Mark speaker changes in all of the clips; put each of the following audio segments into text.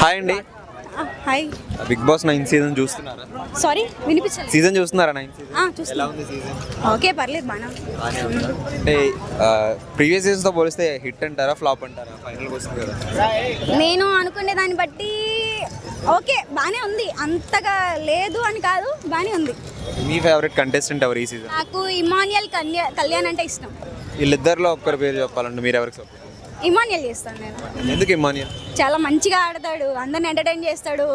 Speaker 1: Hi అండి.
Speaker 2: Hi.
Speaker 1: Big boss 9th season చూస్తున్నారా?
Speaker 2: Sorry వినిపించలేదు.
Speaker 1: సీజన్ చూస్తున్నారా 9th సీజన్? ఎలా
Speaker 2: చూస్తున్నా.
Speaker 1: ఉంది సీజన్?
Speaker 2: ఓకే పర్లేదు బాగా.
Speaker 1: అంటే ప్రీవియస్ సీజన్తో పోలిస్తే హిట్ అంటారా ఫ్లాప్ అంటారా? ఫైనల్కి వస్తుంది కదా.
Speaker 2: నేను అనుకునే దాన్ని బట్టి ఓకే బాగానే ఉంది, అంతగా లేదు అని కాదు, బాగానే ఉంది.
Speaker 1: మీ ఫేవరెట్ కంటెస్టెంట్ ఎవరు ఈ సీజన్?
Speaker 2: నాకు ఇమాన్యుయల్ కళ్యాణ్ అంటే ఇష్టం.
Speaker 1: వీళ్ళిద్దరిలో ఒక్కరి పేరు చెప్పాలంటే మీరు ఎవరికి సపోర్ట్?
Speaker 2: ఇమాన్యుయల్ చేస్తాను నేను.
Speaker 1: ఎందుకు ఇమాన్యుయల్?
Speaker 2: చాలా మంచిగా ఆడతాడు, అందరిని ఎంటర్టైన్ చేస్తాడు,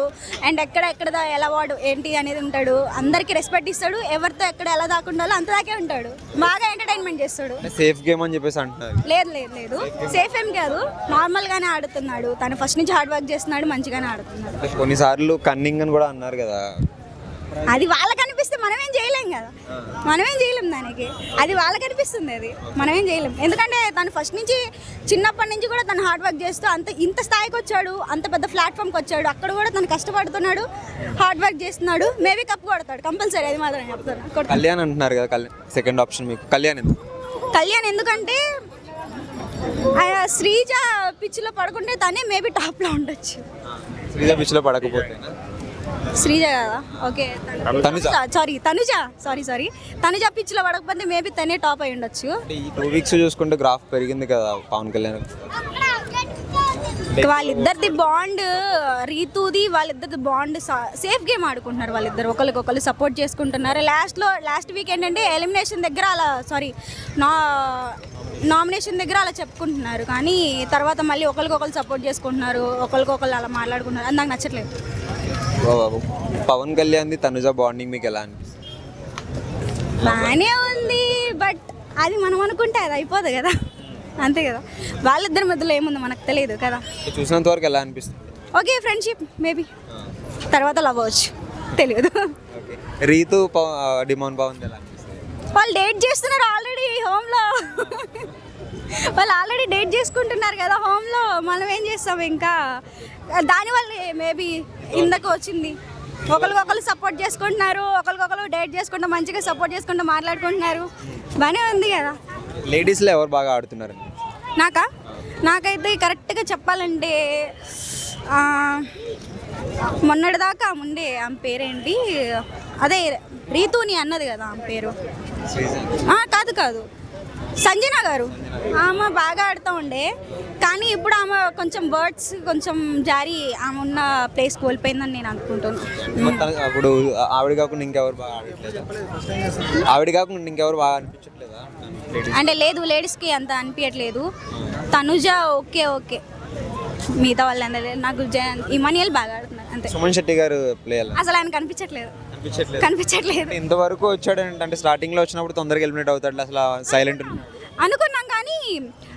Speaker 2: అండ్ ఎక్కడ ఎలా వాడు ఏంటి అనేది ఉంటాడు, అందరికి రెస్పెక్ట్ ఇస్తాడు, ఎవరితో ఎక్కడ ఎలా దాకుండా అంత దాకే ఉంటాడు, బాగా ఎంటర్టైన్మెంట్ చేస్తాడు.
Speaker 1: సేఫ్ గేమ్ అని చెప్పేసి అంటున్నారు.
Speaker 2: లేదు సేఫ్ ఏం కాదు, నార్మల్ గానే ఆడుతున్నాడు. తను ఫస్ట్ నుంచి హార్డ్ వర్క్ చేస్తున్నాడు, మంచిగానే ఆడుతున్నాడు.
Speaker 1: కొన్నిసార్లు కన్నింగ్ అని కూడా అన్నారు కదా.
Speaker 2: అది వాళ్ళకి అనిపిస్తే మనమేం చేయలేం కదా, మనమేం చేయలేం దానికి. అది వాళ్ళకి అనిపిస్తుంది, అది మనమేం చేయలేం. ఎందుకంటే తను ఫస్ట్ నుంచి చిన్నప్పటి నుంచి కూడా తను హార్డ్ వర్క్ చేస్తూ ఇంత స్థాయికి వచ్చాడు, అంత పెద్ద ప్లాట్ఫామ్కి వచ్చాడు. అక్కడ కూడా తను కష్టపడుతున్నాడు, హార్డ్ వర్క్ చేస్తున్నాడు. మేబీ కప్ కొడతాడు కంపల్సరీ, అది మాత్రం చెప్తాను.
Speaker 1: కళ్యాణ్ అంటున్నారు కదా, సెకండ్ ఆప్షన్ మీకు కళ్యాణ్ ఎందుకు?
Speaker 2: కళ్యాణ్ ఎందుకంటే శ్రీజ పిచ్చిలో పడుకుంటే తనే మేబీ టాప్లో ఉండొచ్చు.
Speaker 1: శ్రీజ పిచ్చిలో పడకపోతే
Speaker 2: శ్రీజ కదా, ఓకే తనుజ పిచ్చిలో పడకపోతే మేబీ తనే టాప్ అయి ఉండొచ్చు.
Speaker 1: ఈ 2 వీక్స్ చూసుకుంటే గ్రాఫ్ పెరిగింది కదా పవన్ కళ్యాణ్.
Speaker 2: వాళ్ళిద్దరిది బాండ్, రీతుది వాళ్ళిద్దరిది బాండ్, సేఫ్ గేమ్ ఆడుకుంటున్నారు వాళ్ళిద్దరు, ఒకరికొకరు సపోర్ట్ చేసుకుంటున్నారు. లాస్ట్ వీక్ ఏంటంటే ఎలిమినేషన్ దగ్గర అలా నామినేషన్ దగ్గర అలా చెప్పుకుంటున్నారు, కానీ తర్వాత మళ్ళీ ఒకరికొకరు సపోర్ట్ చేసుకుంటున్నారు, ఒకరికొకరు అలా మాట్లాడుకుంటున్నారు. అది నాకు నచ్చట్లేదు.
Speaker 1: పవన్ కళ్యాణ్ది తనుజ బాండింగ్ మీకు ఎలా అనిపిస్తుంది?
Speaker 2: బాగానే ఉంది, బట్ అది మనం అనుకుంటే అది అయిపోదు కదా, అంతే కదా. వాళ్ళిద్దరి మధ్యలో ఏముందో మనకు తెలియదు కదా.
Speaker 1: చూసినంత వరకు ఎలా అనిపిస్తుంది?
Speaker 2: ఓకే ఫ్రెండ్షిప్ మేబీ, తర్వాత లవ్ అవ్వచ్చు, తెలియదు.
Speaker 1: రీతు డిమాండ్ బాగుంది ఎలా అనిపిస్తుంది?
Speaker 2: వాళ్ళు డేట్ చేస్తున్నారు ఆల్రెడీ హోమ్లో, వాళ్ళు ఆల్రెడీ డేట్ చేసుకుంటున్నారు కదా హోమ్లో. మనం ఏం చేస్తాం ఇంకా, దానివల్ల మేబీ ఇందాక వచ్చింది. ఒకరికొకరు సపోర్ట్ చేసుకుంటున్నారు, ఒకరికొకరు డేట్ చేసుకుంటూ మంచిగా సపోర్ట్ చేసుకుంటూ మాట్లాడుకుంటున్నారు, బాగానే ఉంది కదా.
Speaker 1: లేడీస్లో ఎవరు బాగా ఆడుతున్నారు?
Speaker 2: నాకైతే కరెక్ట్గా చెప్పాలంటే మొన్నటిదాకా ఉండే ఆమె పేరేంటి, అదే రీతుని అన్నది కదా ఆమె పేరు. కాదు సంజన గారు, ఆమె బాగా ఆడుతూ ఉండే, కానీ ఇప్పుడు ఆమె కొంచెం వర్డ్స్ కొంచెం జారి ఆమె ఉన్న ప్లేస్ కోల్పోయిందని నేను అనుకుంటున్నాను.
Speaker 1: అప్పుడు ఆవిడ కాకుండా ఇంకెవరు బాగా ఆడట్లేదా? ఆవిడ కాకుండా ఇంకెవరు బాగా అనిపించట్లేదా?
Speaker 2: అంటే లేదు, లేడీస్కి అంత అనిపించట్లేదు. తనుజ ఓకే, మిగతా వాళ్ళందరూ నాకు ఇమాన్యుయల్ బాగా ఆడుతున్నారు అంతే.
Speaker 1: సుమన్ శెట్టి గారు ప్లే
Speaker 2: అసలు ఆయన కనిపించట్లేదు.
Speaker 1: ఇంతవరకు వచ్చాడు అంటే స్టార్టింగ్ లో వచ్చినప్పుడు తొందరగా ఎలిమినేట్ అవుతాడు, అసలు సైలెంట్
Speaker 2: అనుకున్నాం. కానీ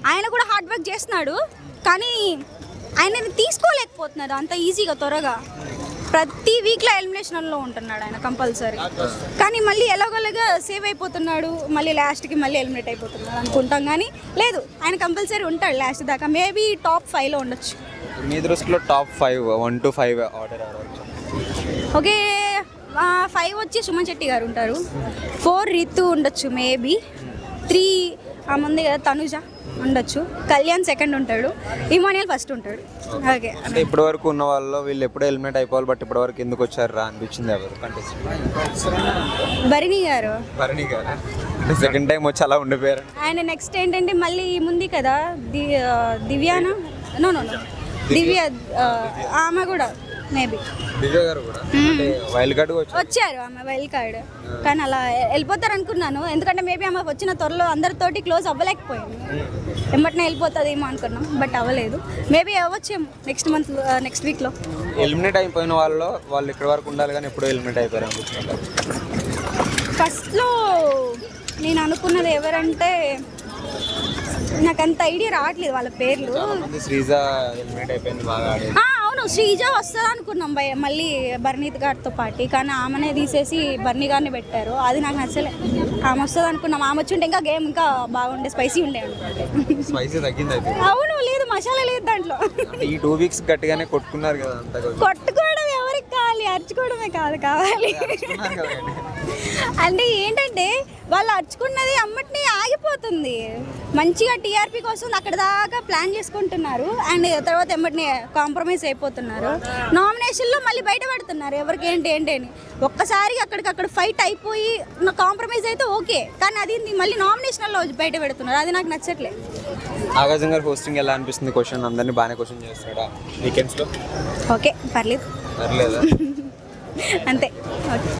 Speaker 2: ఆయన కూడా హార్డ్ వర్క్ చేస్తున్నాడు, కానీ ఆయన తీసుకోలేకపోతున్నాడు అంత ఈజీగా త్వరగా. ప్రతి వీక్లో ఎలిమినేషన్లో ఉంటున్నాడు ఆయన కంపల్సరీ, కానీ మళ్ళీ ఎలాగోలాగా సేవ్ అయిపోతున్నాడు, మళ్ళీ లాస్ట్కి మళ్ళీ ఎలిమినేట్ అయిపోతున్నాడు అనుకుంటాం. కానీ లేదు, ఆయన కంపల్సరీ ఉంటాడు లాస్ట్ దాకా. మేబీ టాప్ 5లో ఉండొచ్చు.
Speaker 1: మీ దృష్టిలో టాప్ 5 1 to 5 ఆర్డర్?
Speaker 2: ఓకే, 5 వచ్చి సుమన్ శెట్టి గారు ఉంటారు, 4 రీతు ఉండొచ్చు, మేబీ 3 ముందు కదా తనుజ ఉండొచ్చు, కళ్యాణ్ సెకండ్ ఉంటాడు, ఇమాన్యుయల్ ఫస్ట్ ఉంటాడు. ఓకే,
Speaker 1: అంటే ఇప్పటి వరకు ఉన్న వాళ్ళు వీళ్ళు ఎప్పుడో ఎలిమినేట్ అయిపోవాలి, బట్ ఇప్పటి వరకు ఎందుకు వచ్చారా అనిపించింది ఎవరు contestant?
Speaker 2: Bharani garu
Speaker 1: second time వచ్చి అలా ఉండిపోయారు.
Speaker 2: ఆయన నెక్స్ట్ ఏంటంటే మళ్ళీ ముందు కదా దివ్యానా దివ్య, ఆమె కూడా మేబీ
Speaker 1: దివ్య గారు కూడా వైల్డ్ కార్డ్
Speaker 2: వచ్చారు, ఆమె వైల్డ్ కార్డ్, కానీ అలా వెళ్ళిపోతారు అనుకున్నాను. ఎందుకంటే మేబీ ఆమె వచ్చిన త్వరలో అందరితోటి క్లోజ్ అవ్వలేకపోయింది, వెంబటనే వెళ్ళిపోతుందేమో అనుకున్నాం, బట్ అవ్వలేదు. మేబీ అవ్వచ్చేమో నెక్స్ట్ వీక్లో.
Speaker 1: ఎలిమినేట్ అయిపోయిన వాళ్ళు ఇక్కడ వరకు ఉండాలి, కానీ ఎప్పుడో ఎలిమినేట్ అయిపోయారు అనిపించింది.
Speaker 2: ఫస్ట్లో నేను అనుకున్నది ఎవరంటే నాకు అంత ఐడియా రావట్లేదు వాళ్ళ పేర్లు.
Speaker 1: శ్రీజ ఎలిమినేట్ అయిపోయింది బాగా.
Speaker 2: అవును, శ్రీజ వస్తుంది అనుకున్నాం మళ్ళీ బర్నీత్ గారితో పాటు, కానీ ఆమెనే తీసేసి బర్నీ గారిని పెట్టారు, అది నాకు నచ్చలే. ఆమె వస్తుంది అనుకున్నాం, ఆమె వచ్చి ఉంటే ఇంకా గేమ్ ఇంకా బాగుండే, స్పైసీ ఉండే అనుకుంటే.
Speaker 1: స్పైసీ తగ్గింది అయితే.
Speaker 2: అవును, లేదు మసాలా లేదు దాంట్లో.
Speaker 1: ఈ 2 వీక్స్ గట్టిగానే కొట్టుకున్నారు కదా.
Speaker 2: కొట్టుకోవడం ఎవరికి కావాలి, అరుచుకోవడమే కాదు కావాలి. అంటే ఏంటంటే వాళ్ళు అరుచుకున్నది అమ్మటిని ఆగిపోతుంది. మంచిగా టీఆర్పీ కోసం అక్కడ దాకా ప్లాన్ చేసుకుంటున్నారు అండ్ తర్వాత ఎమ్మటిని కాంప్రమైజ్ అయిపోతున్నారు. నామినేషన్లో మళ్ళీ బయటపడుతున్నారు ఎవరికి ఏంటి అని. ఒక్కసారి అక్కడికక్కడ ఫైట్ అయిపోయి కాంప్రమైజ్ అయితే ఓకే, కానీ అది మళ్ళీ నామినేషన్లో బయట పెడుతున్నారు. అది నాకు నచ్చట్లేదు.
Speaker 1: ఆకాశం గారు హోస్టింగ్ ఎలా అనిపిస్తుంది? క్వశ్చన్ అందరినీ బాగానే క్వశ్చన్ చేస్తాడా వీకెండ్స్లో?
Speaker 2: ఓకే, పర్లేదు
Speaker 1: పర్లేదా?
Speaker 2: అంతే. ఓకే.